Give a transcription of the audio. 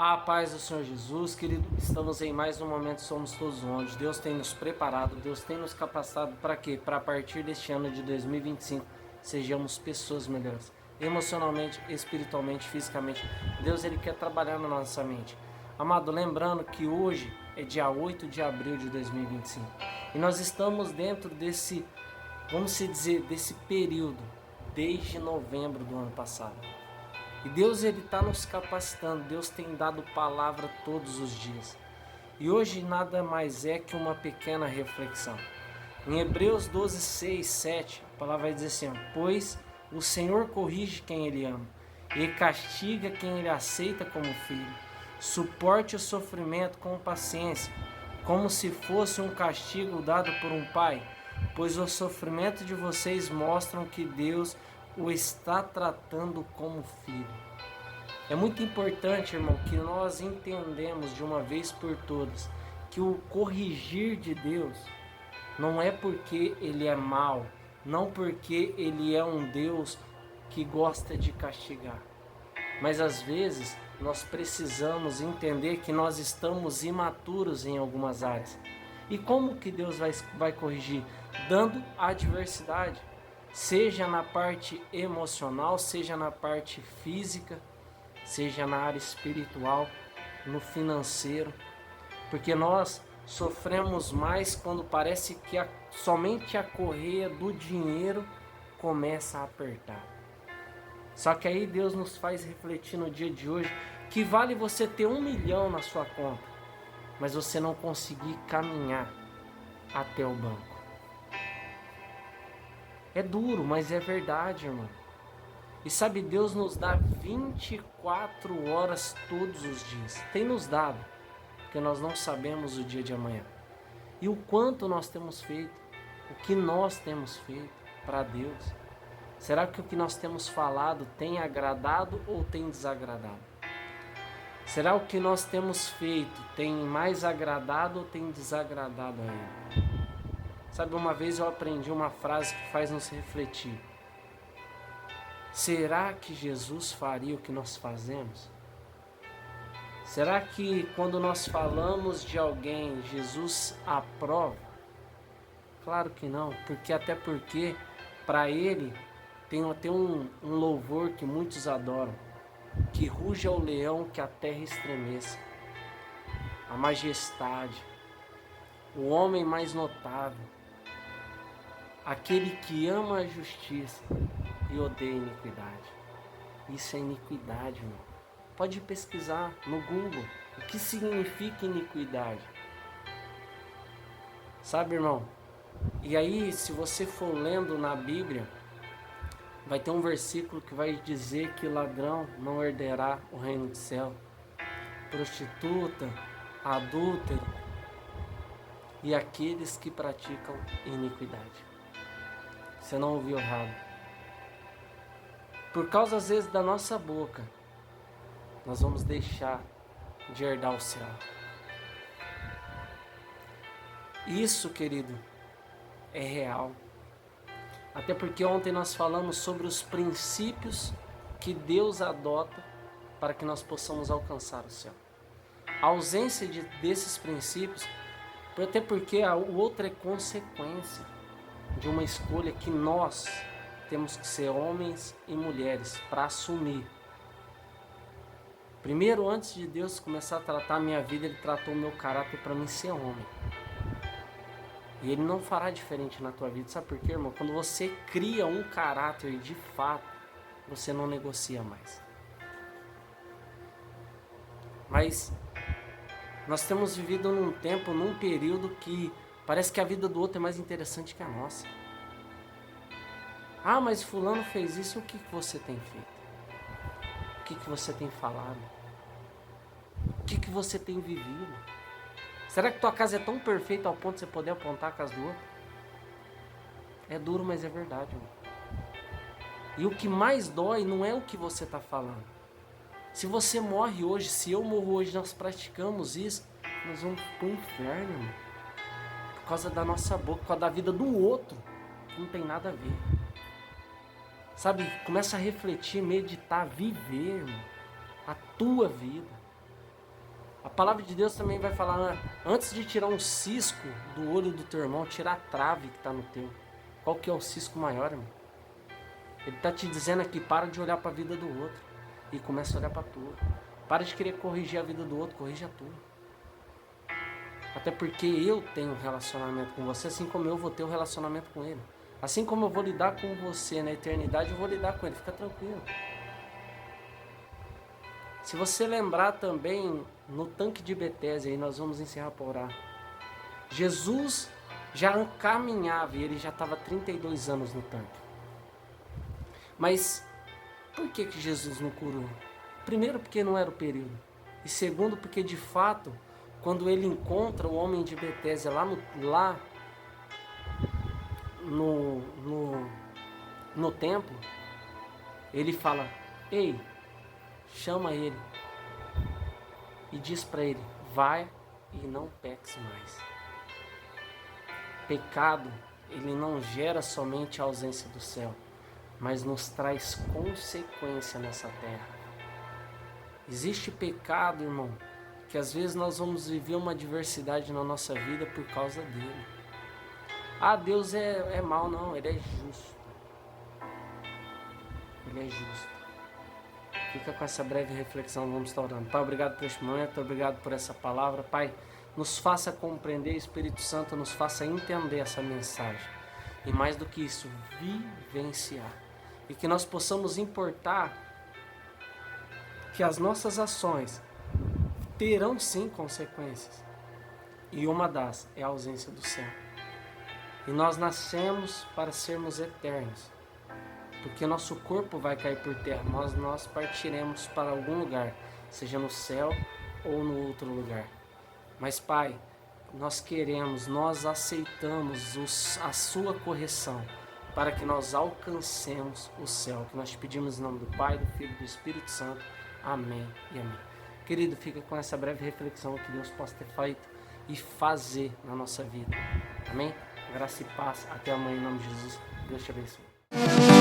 A paz do Senhor Jesus, querido, estamos em mais um momento Somos Todos Onde Deus tem nos preparado, Deus tem nos capacitado para quê? Para a partir deste ano de 2025 sejamos pessoas melhores, emocionalmente, espiritualmente, fisicamente. Deus ele quer trabalhar na nossa mente. Amado, lembrando que hoje é dia 8 de abril de 2025 e nós estamos dentro desse, vamos se dizer, desse período desde novembro do ano passado. E Deus ele está nos capacitando, Deus tem dado palavra todos os dias. E hoje nada mais é que uma pequena reflexão. Em Hebreus 12, 6, 7, a palavra vai dizer assim: pois o Senhor corrige quem ele ama e castiga quem ele aceita como filho. Suporte o sofrimento com paciência, como se fosse um castigo dado por um pai, pois o sofrimento de vocês mostram que Deus o está tratando como filho. É muito importante, irmão, que nós entendemos de uma vez por todas que o corrigir de Deus não é porque ele é mau, não porque ele é um Deus que gosta de castigar. Mas às vezes nós precisamos entender que nós estamos imaturos em algumas áreas. E como que Deus vai corrigir? Dando adversidade. Seja na parte emocional, seja na parte física, seja na área espiritual, no financeiro. Porque nós sofremos mais quando parece que somente a correia do dinheiro começa a apertar. Só que aí Deus nos faz refletir no dia de hoje que vale você ter 1 milhão na sua conta, mas você não conseguir caminhar até o banco. É duro, mas é verdade, irmão. E sabe, Deus nos dá 24 horas todos os dias. Tem nos dado, porque nós não sabemos o dia de amanhã. E o quanto nós temos feito, o que nós temos feito para Deus. Será que o que nós temos falado tem agradado ou tem desagradado? Será o que nós temos feito tem mais agradado ou tem desagradado a Ele? Sabe, uma vez eu aprendi uma frase que faz nos refletir. Será que Jesus faria o que nós fazemos? Será que quando nós falamos de alguém, Jesus aprova? Claro que não, até porque para Ele tem até um louvor que muitos adoram. Que ruja o leão, que a terra estremeça. A majestade, o homem mais notável, aquele que ama a justiça e odeia a iniquidade. Isso é iniquidade, irmão. Pode pesquisar no Google o que significa iniquidade. Sabe, irmão? E aí, se você for lendo na Bíblia, vai ter um versículo que vai dizer que ladrão não herdará o reino do céu. Prostituta, adúltero e aqueles que praticam iniquidade. Você não ouviu errado. Por causa às vezes da nossa boca, nós vamos deixar de herdar o céu. Isso, querido, é real. Até porque ontem nós falamos sobre os princípios que Deus adota para que nós possamos alcançar o céu. A ausência desses princípios, até porque o outro é consequência de uma escolha que nós temos que ser homens e mulheres para assumir. Primeiro, antes de Deus começar a tratar a minha vida, Ele tratou o meu caráter para mim ser homem. E Ele não fará diferente na tua vida. Sabe por quê, irmão? Quando você cria um caráter de fato, você não negocia mais. Mas nós temos vivido num tempo, num período que parece que a vida do outro é mais interessante que a nossa. Ah, mas fulano fez isso, o que você tem feito? O que você tem falado? O que você tem vivido? Será que tua casa é tão perfeita ao ponto de você poder apontar a casa do outro? É duro, mas é verdade, irmão. E o que mais dói não é o que você está falando. Se você morre hoje, se eu morro hoje, nós praticamos isso, nós vamos pro inferno, irmão. Por causa da nossa boca, por causa da vida do outro, que não tem nada a ver. Sabe, começa a refletir, meditar, viver, irmão, a tua vida. A palavra de Deus também vai falar, antes de tirar um cisco do olho do teu irmão, tirar a trave que está no teu. Qual que é o cisco maior, irmão? Ele está te dizendo aqui, para de olhar para a vida do outro e começa a olhar para a tua. Para de querer corrigir a vida do outro, corrige a tua. Até porque eu tenho um relacionamento com você, assim como eu vou ter um relacionamento com ele. Assim como eu vou lidar com você na eternidade, eu vou lidar com ele, fica tranquilo. Se você lembrar também, no tanque de Betesda, aí nós vamos encerrar para orar. Jesus já caminhava e ele já estava 32 anos no tanque. Mas por que Jesus não curou? Primeiro, porque não era o período. E segundo, porque de fato, quando ele encontra o homem de Betesda lá no templo, ele fala, ei, chama ele e diz para ele, vai e não peques mais. Pecado, ele não gera somente a ausência do céu, mas nos traz consequência nessa terra. Existe pecado, irmão, que às vezes nós vamos viver uma adversidade na nossa vida por causa dele. Ah, Deus é mau, não, ele é justo. Ele é justo. Fica com essa breve reflexão, vamos estar orando. Pai, obrigado por este momento, obrigado por essa palavra. Pai, nos faça compreender, Espírito Santo, nos faça entender essa mensagem. E mais do que isso, vivenciar. E que nós possamos importar que as nossas ações terão sim consequências. E uma das é a ausência do céu. E nós nascemos para sermos eternos. Porque nosso corpo vai cair por terra, mas nós partiremos para algum lugar, seja no céu ou no outro lugar. Mas Pai, nós aceitamos a sua correção para que nós alcancemos o céu, que nós te pedimos em nome do Pai, do Filho e do Espírito Santo. Amém e amém. Querido, fica com essa breve reflexão que Deus possa ter feito e fazer na nossa vida. Amém? Graça e paz. Até amanhã em nome de Jesus. Deus te abençoe.